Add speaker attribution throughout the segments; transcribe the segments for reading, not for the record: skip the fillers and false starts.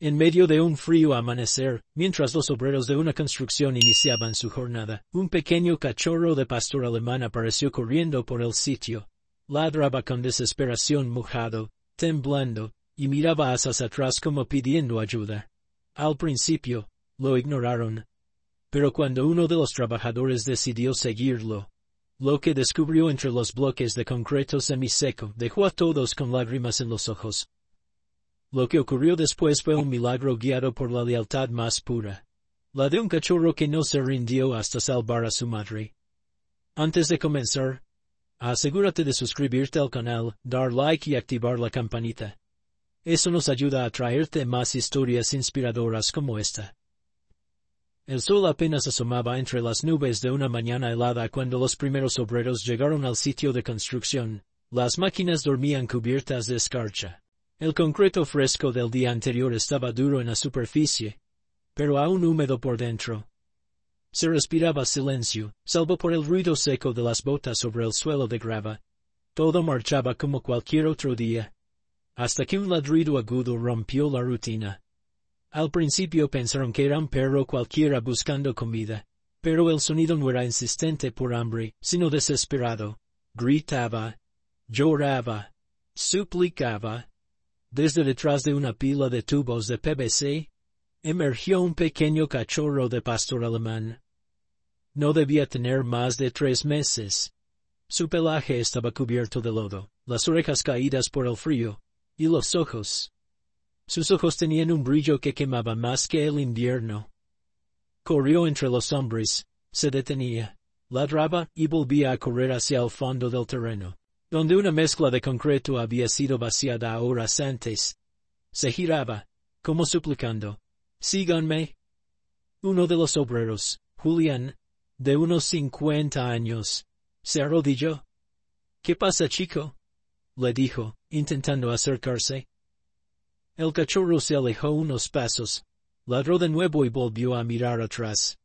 Speaker 1: En medio de un frío amanecer, mientras los obreros de una construcción iniciaban su jornada, un pequeño cachorro de pastor alemán apareció corriendo por el sitio. Ladraba con desesperación mojado, temblando, y miraba hacia atrás como pidiendo ayuda. Al principio, lo ignoraron. Pero cuando uno de los trabajadores decidió seguirlo, lo que descubrió entre los bloques de concreto semiseco dejó a todos con lágrimas en los ojos. Lo que ocurrió después fue un milagro guiado por la lealtad más pura. La de un cachorro que no se rindió hasta salvar a su madre. Antes de comenzar, asegúrate de suscribirte al canal, dar like y activar la campanita. Eso nos ayuda a traerte más historias inspiradoras como esta. El sol apenas asomaba entre las nubes de una mañana helada cuando los primeros obreros llegaron al sitio de construcción. Las máquinas dormían cubiertas de escarcha. El concreto fresco del día anterior estaba duro en la superficie, pero aún húmedo por dentro. Se respiraba silencio, salvo por el ruido seco de las botas sobre el suelo de grava. Todo marchaba como cualquier otro día, hasta que un ladrido agudo rompió la rutina. Al principio pensaron que era un perro cualquiera buscando comida, pero el sonido no era insistente por hambre, sino desesperado. Gritaba, lloraba, suplicaba. Desde detrás de una pila de tubos de PVC, emergió un pequeño cachorro de pastor alemán. No debía tener más de 3 meses. Su pelaje estaba cubierto de lodo, las orejas caídas por el frío, y los ojos. Sus ojos tenían un brillo que quemaba más que el invierno. Corrió entre los hombres, se detenía, ladraba y volvía a correr hacia el fondo del terreno, donde una mezcla de concreto había sido vaciada horas antes. Se giraba, como suplicando, «Síganme». Uno de los obreros, Julián, de unos 50 años, se arrodilló. «¿Qué pasa, chico?», le dijo, intentando acercarse. El cachorro se alejó unos pasos, ladró de nuevo y volvió a mirar atrás.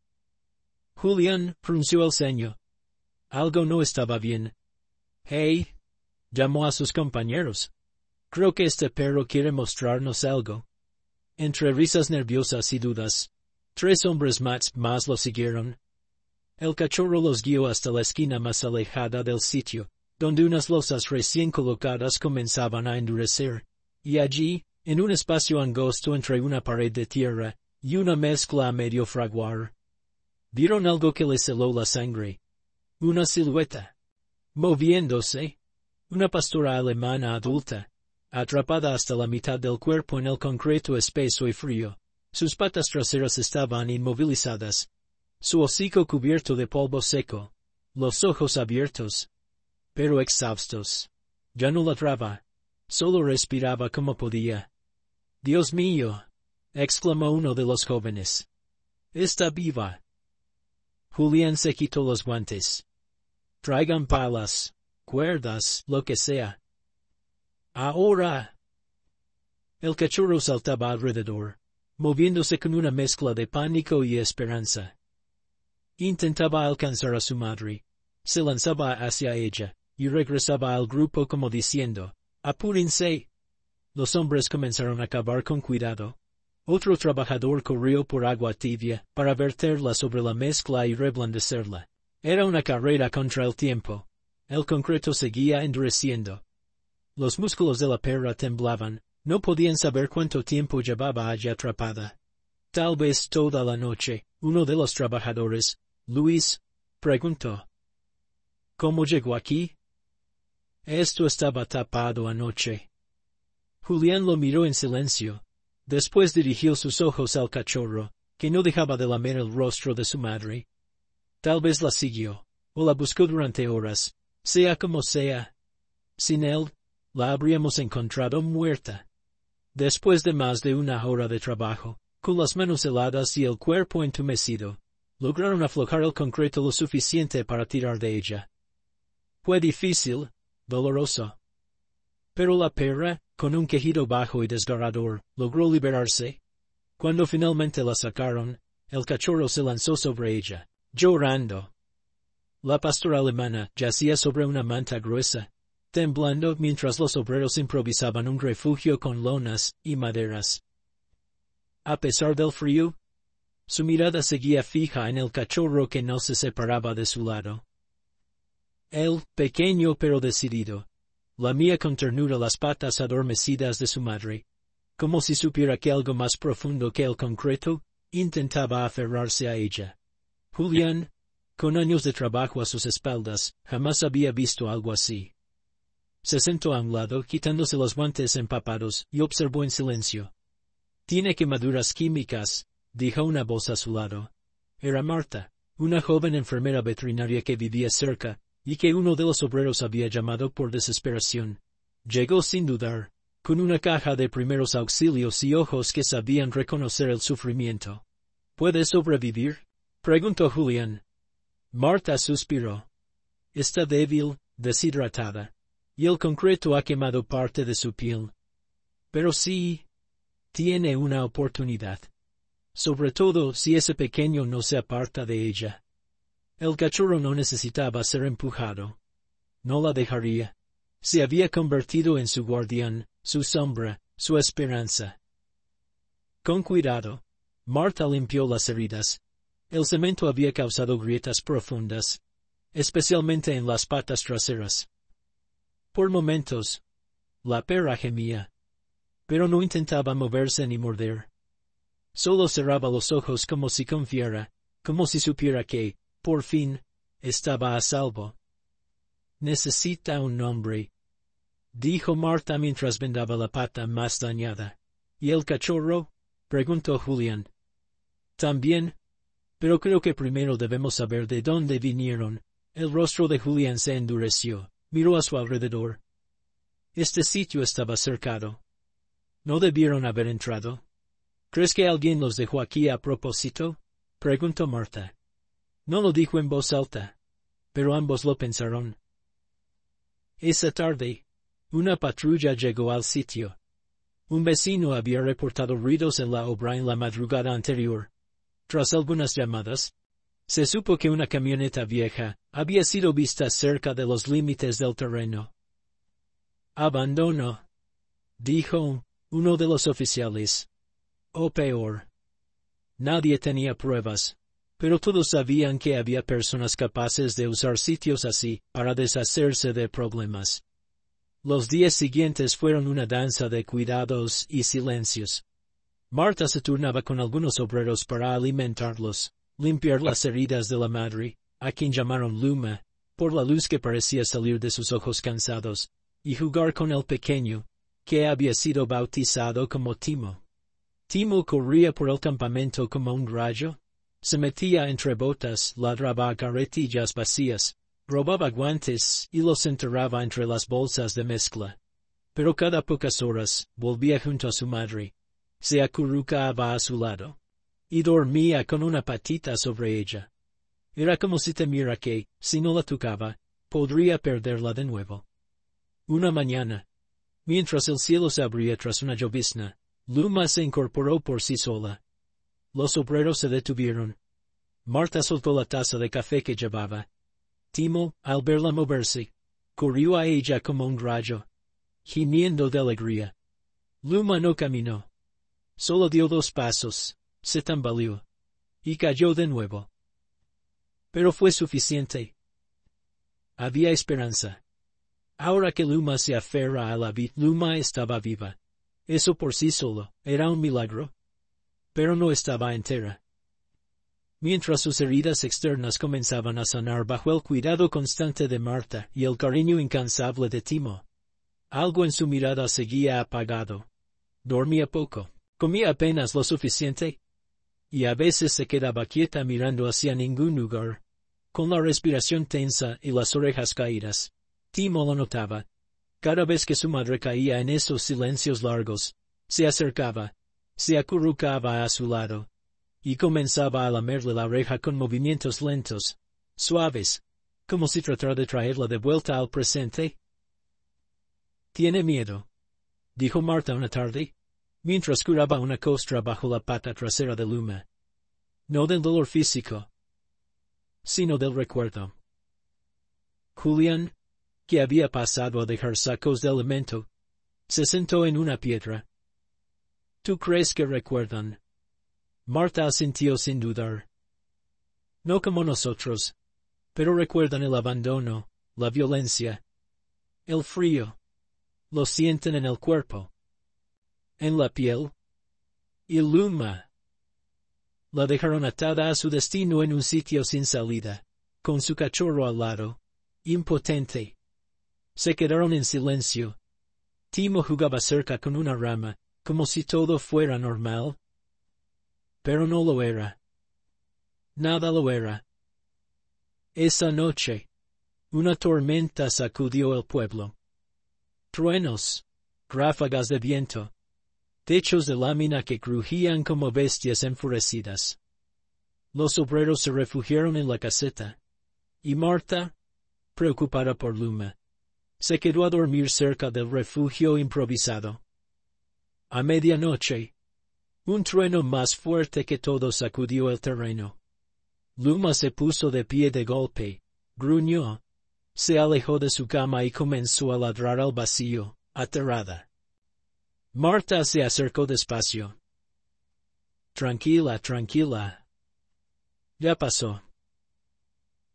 Speaker 1: Julián frunció el ceño. Algo no estaba bien. «Hey», llamó a sus compañeros. «Creo que este perro quiere mostrarnos algo». Entre risas nerviosas y dudas, 3 hombres más lo siguieron. El cachorro los guió hasta la esquina más alejada del sitio, donde unas losas recién colocadas comenzaban a endurecer, y allí, en un espacio angosto entre una pared de tierra y una mezcla a medio fraguar, vieron algo que les heló la sangre. Una silueta, moviéndose. Una pastora alemana adulta, atrapada hasta la mitad del cuerpo en el concreto espeso y frío. Sus patas traseras estaban inmovilizadas, su hocico cubierto de polvo seco, los ojos abiertos, pero exhaustos. Ya no ladraba, solo respiraba como podía. «Dios mío», exclamó uno de los jóvenes. «Está viva». Julián se quitó los guantes. «Traigan palas, cuerdas, lo que sea». «Ahora». El cachorro saltaba alrededor, moviéndose con una mezcla de pánico y esperanza. Intentaba alcanzar a su madre, se lanzaba hacia ella, y regresaba al grupo como diciendo, «Apúrense». Los hombres comenzaron a cavar con cuidado. Otro trabajador corrió por agua tibia para verterla sobre la mezcla y reblandecerla. Era una carrera contra el tiempo. El concreto seguía endureciendo. Los músculos de la perra temblaban, no podían saber cuánto tiempo llevaba allí atrapada. Tal vez toda la noche. Uno de los trabajadores, Luis, preguntó, «¿Cómo llegó aquí?» «Esto estaba tapado anoche». Julián lo miró en silencio. Después dirigió sus ojos al cachorro, que no dejaba de lamer el rostro de su madre. Tal vez la siguió, o la buscó durante horas, sea como sea. Sin él, la habríamos encontrado muerta. Después de más de 1 hora de trabajo, con las manos heladas y el cuerpo entumecido, lograron aflojar el concreto lo suficiente para tirar de ella. Fue difícil, doloroso. Pero la perra, con un quejido bajo y desgarrador, logró liberarse. Cuando finalmente la sacaron, el cachorro se lanzó sobre ella, llorando. La pastora alemana yacía sobre una manta gruesa, temblando mientras los obreros improvisaban un refugio con lonas y maderas. A pesar del frío, su mirada seguía fija en el cachorro que no se separaba de su lado. Él, pequeño pero decidido, lamía con ternura las patas adormecidas de su madre, como si supiera que algo más profundo que el concreto, intentaba aferrarse a ella. Julián, con años de trabajo a sus espaldas, jamás había visto algo así. Se sentó a un lado, quitándose los guantes empapados, y observó en silencio. «Tiene quemaduras químicas», dijo una voz a su lado. Era Marta, una joven enfermera veterinaria que vivía cerca, y que uno de los obreros había llamado por desesperación. Llegó sin dudar, con una caja de primeros auxilios y ojos que sabían reconocer el sufrimiento. «¿Puede sobrevivir?», preguntó Julián. Marta suspiró. «Está débil, deshidratada, y el concreto ha quemado parte de su piel. Pero sí, tiene una oportunidad. Sobre todo si ese pequeño no se aparta de ella. El cachorro no necesitaba ser empujado. No la dejaría. Se había convertido en su guardián, su sombra, su esperanza». Con cuidado, Marta limpió las heridas. El cemento había causado grietas profundas, especialmente en las patas traseras. Por momentos, la perra gemía, pero no intentaba moverse ni morder. Solo cerraba los ojos como si confiara, como si supiera que, por fin, estaba a salvo. «Necesita un nombre», dijo Marta mientras vendaba la pata más dañada. «¿Y el cachorro?», preguntó Julián. «También. Pero creo que primero debemos saber de dónde vinieron». El rostro de Julián se endureció. Miró a su alrededor. Este sitio estaba cercado. ¿No debieron haber entrado? «¿Crees que alguien los dejó aquí a propósito?», preguntó Marta. No lo dijo en voz alta, pero ambos lo pensaron. Esa tarde, una patrulla llegó al sitio. Un vecino había reportado ruidos en la obra en la madrugada anterior. Tras algunas llamadas, se supo que una camioneta vieja había sido vista cerca de los límites del terreno. «Abandono», dijo uno de los oficiales. «O peor». Nadie tenía pruebas, pero todos sabían que había personas capaces de usar sitios así para deshacerse de problemas. Los días siguientes fueron una danza de cuidados y silencios. Marta se turnaba con algunos obreros para alimentarlos, limpiar las heridas de la madre, a quien llamaron Luma, por la luz que parecía salir de sus ojos cansados, y jugar con el pequeño, que había sido bautizado como Timo. Timo corría por el campamento como un rayo, se metía entre botas, ladraba a carretillas vacías, robaba guantes y los enterraba entre las bolsas de mezcla. Pero cada pocas horas volvía junto a su madre, se acurrucaba a su lado, y dormía con una patita sobre ella. Era como si temiera que, si no la tocaba, podría perderla de nuevo. Una mañana, mientras el cielo se abría tras una llovizna, Luma se incorporó por sí sola. Los obreros se detuvieron. Marta soltó la taza de café que llevaba. Timo, al verla moverse, corrió a ella como un rayo, gimiendo de alegría. Luma no caminó. Solo dio 2 pasos, se tambaleó, y cayó de nuevo. Pero fue suficiente. Había esperanza. Ahora que Luma se aferra a la vid, Luma estaba viva. Eso por sí solo era un milagro. Pero no estaba entera. Mientras sus heridas externas comenzaban a sanar bajo el cuidado constante de Marta y el cariño incansable de Timo, algo en su mirada seguía apagado. Dormía poco, comía apenas lo suficiente, y a veces se quedaba quieta mirando hacia ningún lugar, con la respiración tensa y las orejas caídas. Timo lo notaba. Cada vez que su madre caía en esos silencios largos, se acercaba, se acurrucaba a su lado, y comenzaba a lamerle la oreja con movimientos lentos, suaves, como si tratara de traerla de vuelta al presente. «Tiene miedo», dijo Marta una tarde, mientras curaba una costra bajo la pata trasera de Luma. «No del dolor físico, sino del recuerdo». Julián, que había pasado a dejar sacos de alimento, se sentó en una piedra. «¿Tú crees que recuerdan?», Marta asintió sin dudar. No como nosotros, pero recuerdan el abandono, la violencia, el frío. Lo sienten en el cuerpo, en la piel. Y Luma. La dejaron atada a su destino en un sitio sin salida, con su cachorro al lado, impotente. Se quedaron en silencio. Timo jugaba cerca con una rama, como si todo fuera normal. Pero no lo era. Nada lo era. Esa noche, una tormenta sacudió el pueblo. Truenos, ráfagas de viento, techos de lámina que crujían como bestias enfurecidas. Los obreros se refugiaron en la caseta, y Marta, preocupada por Luma, se quedó a dormir cerca del refugio improvisado. A medianoche, un trueno más fuerte que todo sacudió el terreno. Luma se puso de pie de golpe, gruñó, se alejó de su cama y comenzó a ladrar al vacío, aterrada. Marta se acercó despacio. Tranquila, tranquila. Ya pasó.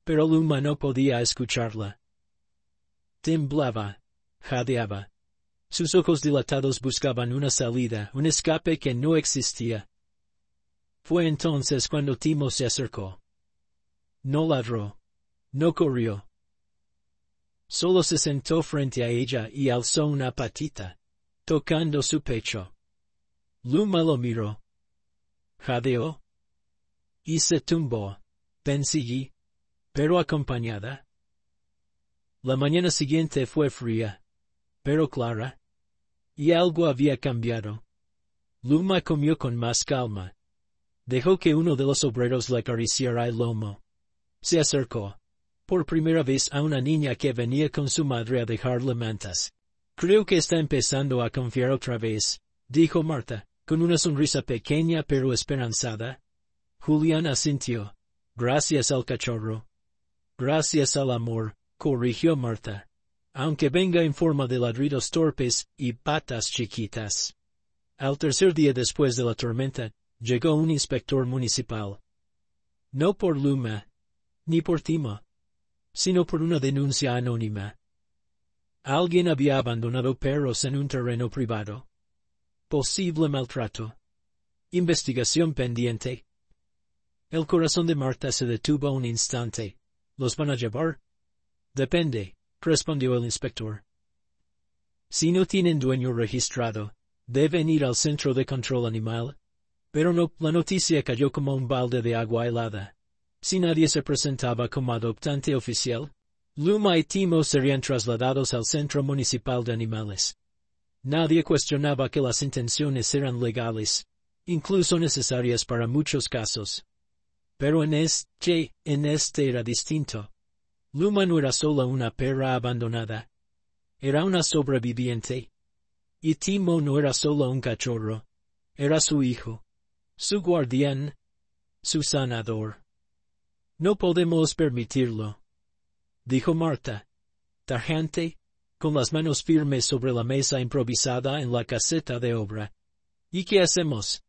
Speaker 1: Pero Luma no podía escucharla. Temblaba, jadeaba. Sus ojos dilatados buscaban una salida, un escape que no existía. Fue entonces cuando Timo se acercó. No ladró, no corrió. Solo se sentó frente a ella y alzó una patita, tocando su pecho. Luma lo miró. Jadeó. Y se tumbó, pensillí, pero acompañada. La mañana siguiente fue fría, pero clara. Y algo había cambiado. Luma comió con más calma. Dejó que uno de los obreros le acariciara el lomo. Se acercó, por primera vez, a una niña que venía con su madre a dejarle mantas. Creo que está empezando a confiar otra vez, dijo Marta, con una sonrisa pequeña pero esperanzada. Julián asintió. Gracias al cachorro. Gracias al amor, corrigió Marta. Aunque venga en forma de ladridos torpes y patas chiquitas. Al tercer día después de la tormenta, llegó un inspector municipal. No por Luma, ni por Timo, sino por una denuncia anónima. Alguien había abandonado perros en un terreno privado. Posible maltrato. Investigación pendiente. El corazón de Marta se detuvo un instante. ¿Los van a llevar? Depende, respondió el inspector. Si no tienen dueño registrado, deben ir al centro de control animal. Pero no, la noticia cayó como un balde de agua helada. Si nadie se presentaba como adoptante oficial, Luma y Timo serían trasladados al Centro Municipal de Animales. Nadie cuestionaba que las intenciones eran legales, incluso necesarias para muchos casos. Pero en este era distinto. Luma no era solo una perra abandonada. Era una sobreviviente. Y Timo no era solo un cachorro. Era su hijo. Su guardián. Su sanador. No podemos permitirlo, dijo Marta, tajante, con las manos firmes sobre la mesa improvisada en la caseta de obra. ¿Y qué hacemos?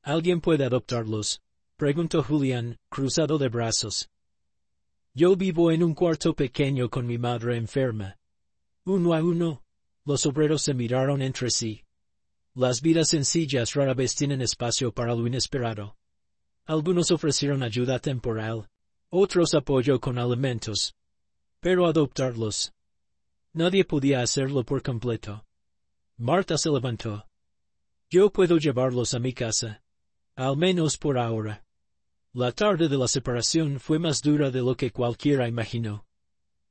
Speaker 1: ¿Alguien puede adoptarlos? Preguntó Julián, cruzado de brazos. Yo vivo en un cuarto pequeño con mi madre enferma. Uno a uno, los obreros se miraron entre sí. Las vidas sencillas rara vez tienen espacio para lo inesperado. Algunos ofrecieron ayuda temporal. Otros apoyo con alimentos. Pero adoptarlos. Nadie podía hacerlo por completo. Marta se levantó. Yo puedo llevarlos a mi casa. Al menos por ahora. La tarde de la separación fue más dura de lo que cualquiera imaginó.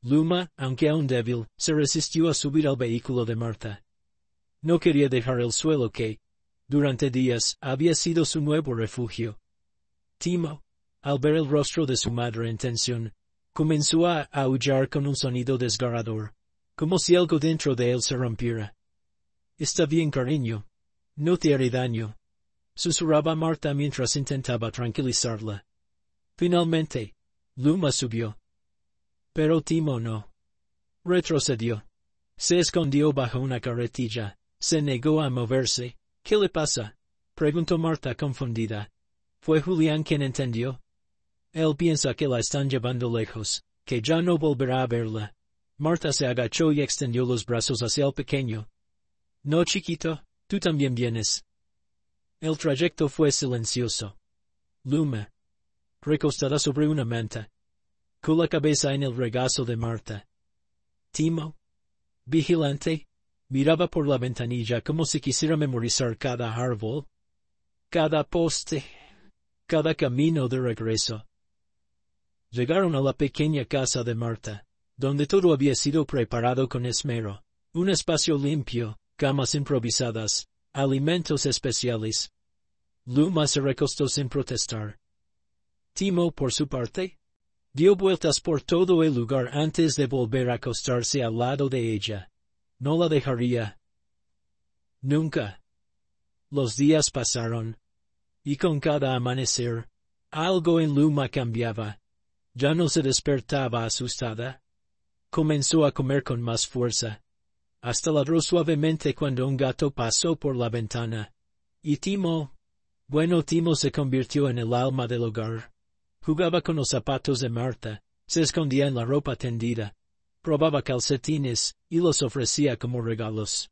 Speaker 1: Luma, aunque aún débil, se resistió a subir al vehículo de Marta. No quería dejar el suelo que, durante días, había sido su nuevo refugio. Timo, al ver el rostro de su madre en tensión, comenzó a aullar con un sonido desgarrador, como si algo dentro de él se rompiera. Está bien, cariño. No te haré daño, susurraba Marta mientras intentaba tranquilizarla. Finalmente, Luma subió. Pero Timo no. Retrocedió. Se escondió bajo una carretilla. Se negó a moverse. ¿Qué le pasa? Preguntó Marta confundida. Fue Julián quien entendió. Él piensa que la están llevando lejos, que ya no volverá a verla. Marta se agachó y extendió los brazos hacia el pequeño. No, chiquito, tú también vienes. El trayecto fue silencioso. Luma, recostada sobre una manta, con la cabeza en el regazo de Marta. Timo, vigilante, miraba por la ventanilla como si quisiera memorizar cada árbol, cada poste, cada camino de regreso. Llegaron a la pequeña casa de Marta, donde todo había sido preparado con esmero. Un espacio limpio, camas improvisadas, alimentos especiales. Luma se recostó sin protestar. Timo, por su parte, dio vueltas por todo el lugar antes de volver a acostarse al lado de ella. No la dejaría. Nunca. Los días pasaron. Y con cada amanecer, algo en Luma cambiaba. Ya no se despertaba asustada. Comenzó a comer con más fuerza. Hasta ladró suavemente cuando un gato pasó por la ventana. Y Timo se convirtió en el alma del hogar. Jugaba con los zapatos de Marta, se escondía en la ropa tendida, probaba calcetines y los ofrecía como regalos.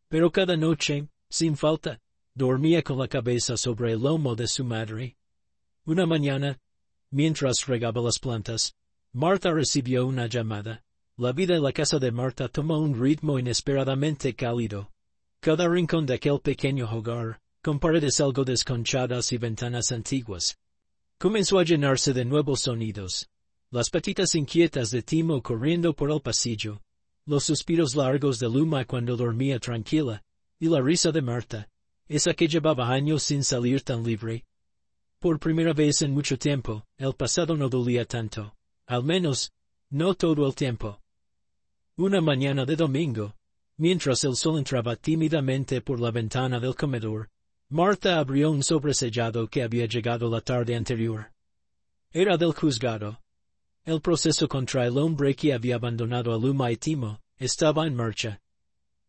Speaker 1: Pero cada noche, sin falta, dormía con la cabeza sobre el lomo de su madre. Una mañana, mientras regaba las plantas, Marta recibió una llamada. La vida en la casa de Marta tomó un ritmo inesperadamente cálido. Cada rincón de aquel pequeño hogar, con paredes algo desconchadas y ventanas antiguas, comenzó a llenarse de nuevos sonidos. Las patitas inquietas de Timo corriendo por el pasillo, los suspiros largos de Luma cuando dormía tranquila, y la risa de Marta, esa que llevaba años sin salir tan libre. Por primera vez en mucho tiempo, el pasado no dolía tanto, al menos, no todo el tiempo. Una mañana de domingo, mientras el sol entraba tímidamente por la ventana del comedor, Marta abrió un sobresellado que había llegado la tarde anterior. Era del juzgado. El proceso contra el hombre que había abandonado a Luma y Timo estaba en marcha.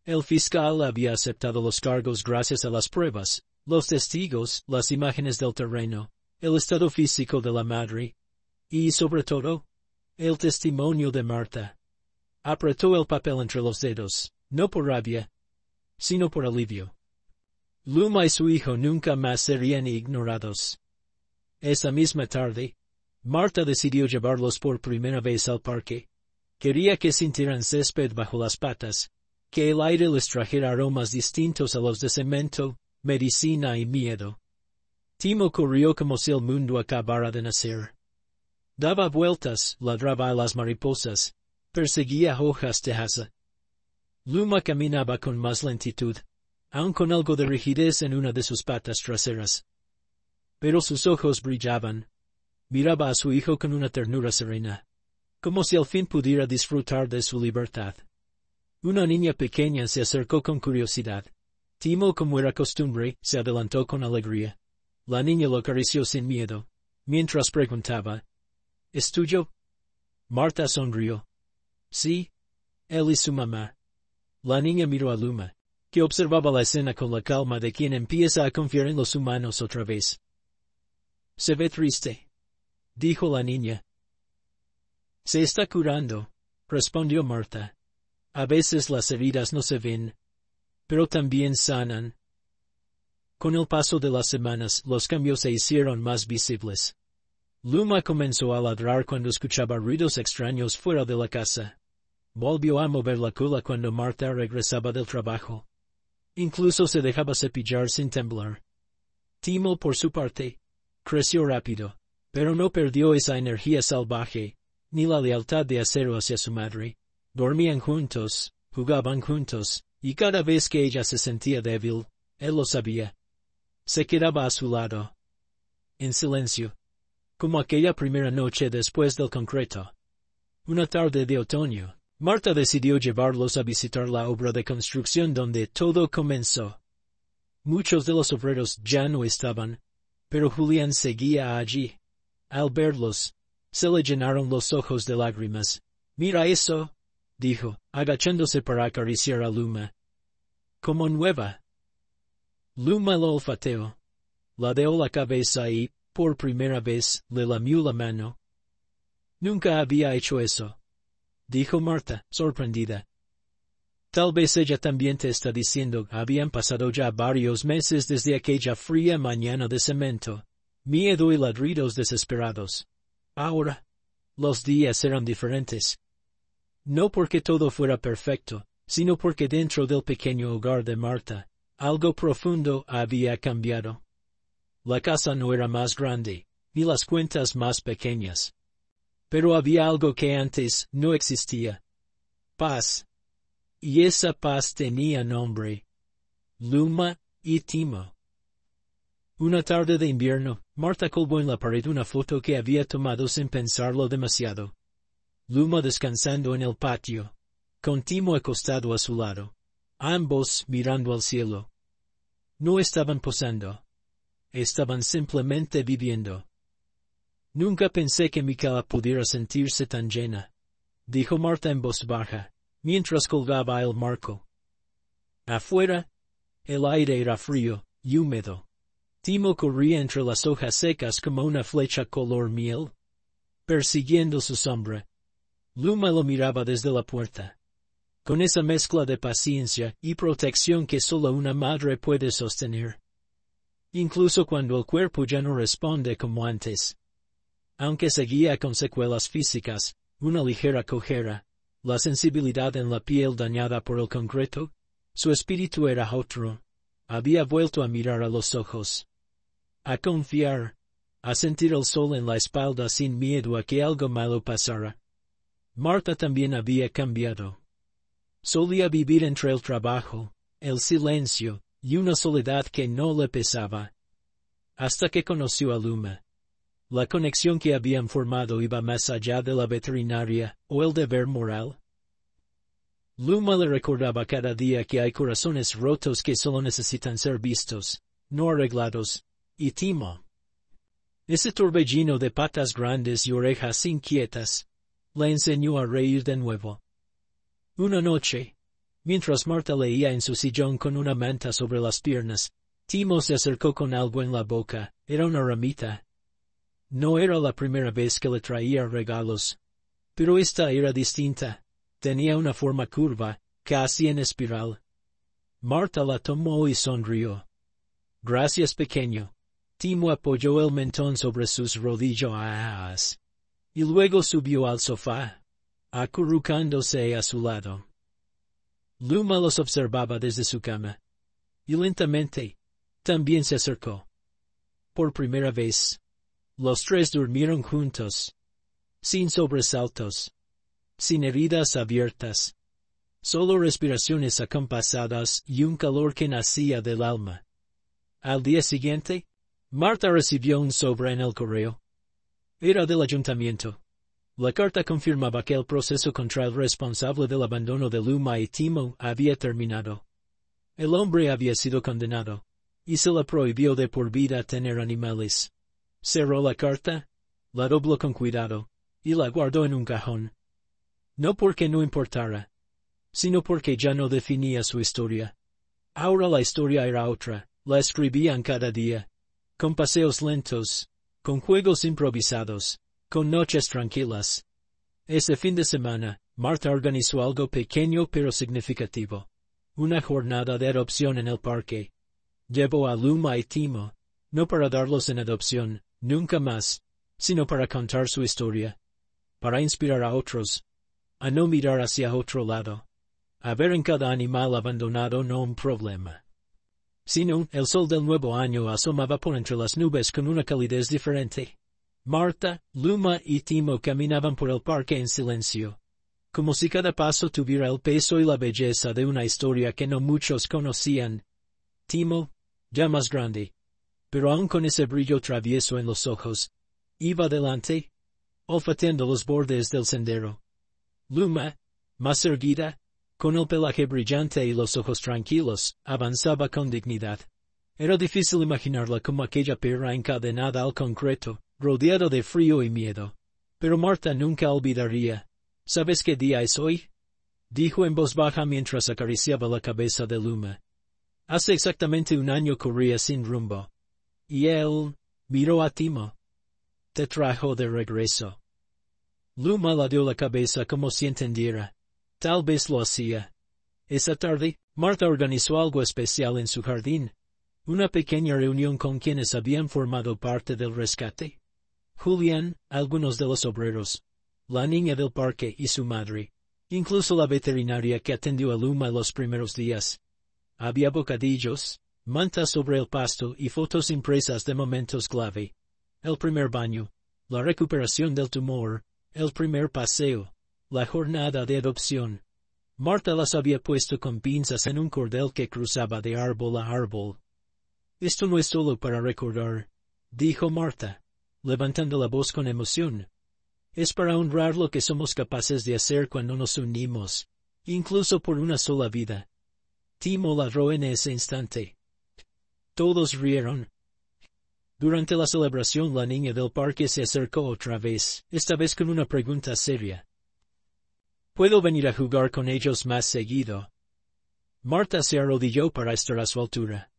Speaker 1: El fiscal había aceptado los cargos gracias a las pruebas, los testigos, las imágenes del terreno, el estado físico de la madre, y, sobre todo, el testimonio de Marta. Apretó el papel entre los dedos, no por rabia, sino por alivio. Luma y su hijo nunca más serían ignorados. Esa misma tarde, Marta decidió llevarlos por primera vez al parque. Quería que sintieran césped bajo las patas, que el aire les trajera aromas distintos a los de cemento, medicina y miedo. Timo corrió como si el mundo acabara de nacer. Daba vueltas, ladraba a las mariposas, perseguía hojas de haza. Luma caminaba con más lentitud, aun con algo de rigidez en una de sus patas traseras. Pero sus ojos brillaban. Miraba a su hijo con una ternura serena, como si al fin pudiera disfrutar de su libertad. Una niña pequeña se acercó con curiosidad. Timo, como era costumbre, se adelantó con alegría. La niña lo acarició sin miedo, mientras preguntaba, ¿Es tuyo? Marta sonrió. Sí, él y su mamá. La niña miró a Luma, que observaba la escena con la calma de quien empieza a confiar en los humanos otra vez. Se ve triste, dijo la niña. Se está curando, respondió Marta. A veces las heridas no se ven, pero también sanan. Con el paso de las semanas, los cambios se hicieron más visibles. Luma comenzó a ladrar cuando escuchaba ruidos extraños fuera de la casa. Volvió a mover la cola cuando Marta regresaba del trabajo. Incluso se dejaba cepillar sin temblar. Timo, por su parte, creció rápido, pero no perdió esa energía salvaje, ni la lealtad de acero hacia su madre. Dormían juntos, jugaban juntos, y cada vez que ella se sentía débil, él lo sabía. Se quedaba a su lado, en silencio, como aquella primera noche después del concreto. Una tarde de otoño, Marta decidió llevarlos a visitar la obra de construcción donde todo comenzó. Muchos de los obreros ya no estaban, pero Julián seguía allí. Al verlos, se le llenaron los ojos de lágrimas. «Mira eso», dijo, agachándose para acariciar a Luma. «Como nueva». Luma lo olfateó, ladeó la cabeza y, Por primera vez, le lamió la mano. Nunca había hecho eso, dijo Marta, sorprendida. Tal vez ella también te está diciendo, habían pasado ya varios meses desde aquella fría mañana de cemento, miedo y ladridos desesperados. Ahora, los días eran diferentes. No porque todo fuera perfecto, sino porque dentro del pequeño hogar de Marta, algo profundo había cambiado. La casa no era más grande, ni las cuentas más pequeñas. Pero había algo que antes no existía. Paz. Y esa paz tenía nombre. Luma y Timo. Una tarde de invierno, Marta colgó en la pared una foto que había tomado sin pensarlo demasiado. Luma descansando en el patio, con Timo acostado a su lado, ambos mirando al cielo. No estaban posando. Estaban simplemente viviendo. Nunca pensé que mi cama pudiera sentirse tan llena, dijo Marta en voz baja, mientras colgaba el marco. Afuera, el aire era frío y húmedo. Timo corría entre las hojas secas como una flecha color miel, persiguiendo su sombra. Luma lo miraba desde la puerta, con esa mezcla de paciencia y protección que solo una madre puede sostener. Incluso cuando el cuerpo ya no responde como antes. Aunque seguía con secuelas físicas, una ligera cojera, la sensibilidad en la piel dañada por el concreto, su espíritu era otro. Había vuelto a mirar a los ojos. A confiar. A sentir el sol en la espalda sin miedo a que algo malo pasara. Marta también había cambiado. Solía vivir entre el trabajo, el silencio, y una soledad que no le pesaba. Hasta que conoció a Luma. La conexión que habían formado iba más allá de la veterinaria o el deber moral. Luma le recordaba cada día que hay corazones rotos que solo necesitan ser vistos, no arreglados, y Timo. Ese torbellino de patas grandes y orejas inquietas, le enseñó a reír de nuevo. Una noche, mientras Marta leía en su sillón con una manta sobre las piernas, Timo se acercó con algo en la boca, era una ramita. No era la primera vez que le traía regalos, pero esta era distinta. Tenía una forma curva, casi en espiral. Marta la tomó y sonrió. Gracias, pequeño. Timo apoyó el mentón sobre sus rodillas y luego subió al sofá, acurrucándose a su lado. Luma los observaba desde su cama, y lentamente, también se acercó. Por primera vez, los tres durmieron juntos, sin sobresaltos, sin heridas abiertas, solo respiraciones acompasadas y un calor que nacía del alma. Al día siguiente, Marta recibió un sobre en el correo. Era del ayuntamiento. La carta confirmaba que el proceso contra el responsable del abandono de Luma y Timo había terminado. El hombre había sido condenado, y se le prohibió de por vida tener animales. Cerró la carta, la dobló con cuidado, y la guardó en un cajón. No porque no importara, sino porque ya no definía su historia. Ahora la historia era otra, la escribían cada día, con paseos lentos, con juegos improvisados, con noches tranquilas. Ese fin de semana, Marta organizó algo pequeño pero significativo. Una jornada de adopción en el parque. Llevó a Luma y Timo, no para darlos en adopción, nunca más, sino para contar su historia. Para inspirar a otros, a no mirar hacia otro lado. A ver en cada animal abandonado no un problema, sino el sol del nuevo año asomaba por entre las nubes con una calidez diferente. Marta, Luma y Timo caminaban por el parque en silencio, como si cada paso tuviera el peso y la belleza de una historia que no muchos conocían. Timo, ya más grande, pero aún con ese brillo travieso en los ojos, iba delante, olfateando los bordes del sendero. Luma, más erguida, con el pelaje brillante y los ojos tranquilos, avanzaba con dignidad. Era difícil imaginarla como aquella perra encadenada al concreto, rodeada de frío y miedo. Pero Marta nunca olvidaría. ¿Sabes qué día es hoy? Dijo en voz baja mientras acariciaba la cabeza de Luma. Hace exactamente un año corría sin rumbo. Y él, Miró a Timo. Te trajo de regreso. Luma la dio la cabeza como si entendiera. Tal vez lo hacía. Esa tarde, Marta organizó algo especial en su jardín. Una pequeña reunión con quienes habían formado parte del rescate. Julián, algunos de los obreros, la niña del parque y su madre, incluso la veterinaria que atendió a Luma los primeros días. Había bocadillos, mantas sobre el pasto y fotos impresas de momentos clave. El primer baño, la recuperación del tumor, el primer paseo, la jornada de adopción. Marta las había puesto con pinzas en un cordel que cruzaba de árbol a árbol. Esto no es solo para recordar, dijo Marta, levantando la voz con emoción. Es para honrar lo que somos capaces de hacer cuando nos unimos, incluso por una sola vida. Timo ladró en ese instante. Todos rieron. Durante la celebración la niña del parque se acercó otra vez, esta vez con una pregunta seria. ¿Puedo venir a jugar con ellos más seguido? Marta se arrodilló para estar a su altura.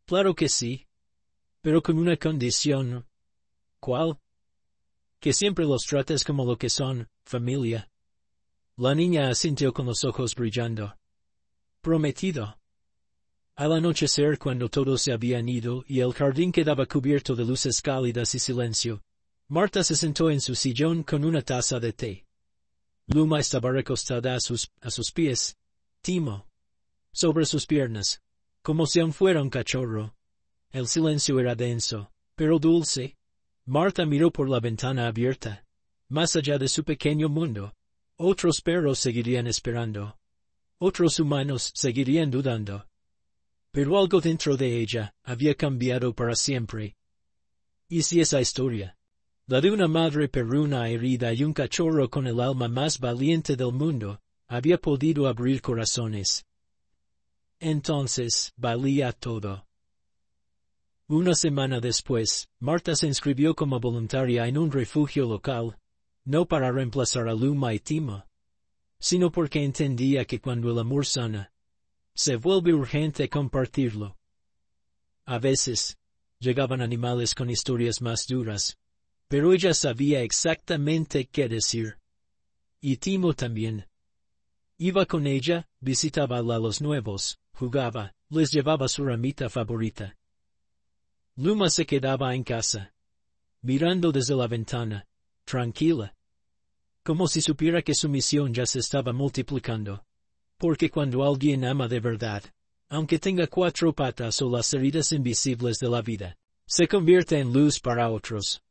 Speaker 1: Claro que sí, pero con una condición. ¿Cuál? Que siempre los trates como lo que son, familia. La niña asintió con los ojos brillando. Prometido. Al anochecer, cuando todos se habían ido y el jardín quedaba cubierto de luces cálidas y silencio, Marta se sentó en su sillón con una taza de té. Luma estaba recostada a sus pies. Timo sobre sus piernas, como si aún fuera un cachorro. El silencio era denso, pero dulce. Marta miró por la ventana abierta. Más allá de su pequeño mundo, otros perros seguirían esperando. Otros humanos seguirían dudando. Pero algo dentro de ella había cambiado para siempre. ¿Y si esa historia, la de una madre perruna herida y un cachorro con el alma más valiente del mundo, había podido abrir corazones? Entonces valía todo. Una semana después, Marta se inscribió como voluntaria en un refugio local, no para reemplazar a Luma y Timo, sino porque entendía que cuando el amor sana, se vuelve urgente compartirlo. A veces, llegaban animales con historias más duras, pero ella sabía exactamente qué decir. Y Timo también. Iba con ella, visitaba a los nuevos, jugaba, les llevaba su ramita favorita. Luma se quedaba en casa, mirando desde la ventana, tranquila, como si supiera que su misión ya se estaba multiplicando. Porque cuando alguien ama de verdad, aunque tenga 4 patas o las heridas invisibles de la vida, se convierte en luz para otros.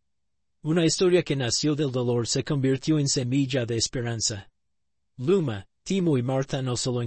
Speaker 1: Una historia que nació del dolor se convirtió en semilla de esperanza. Luma, Timo y Marta no solo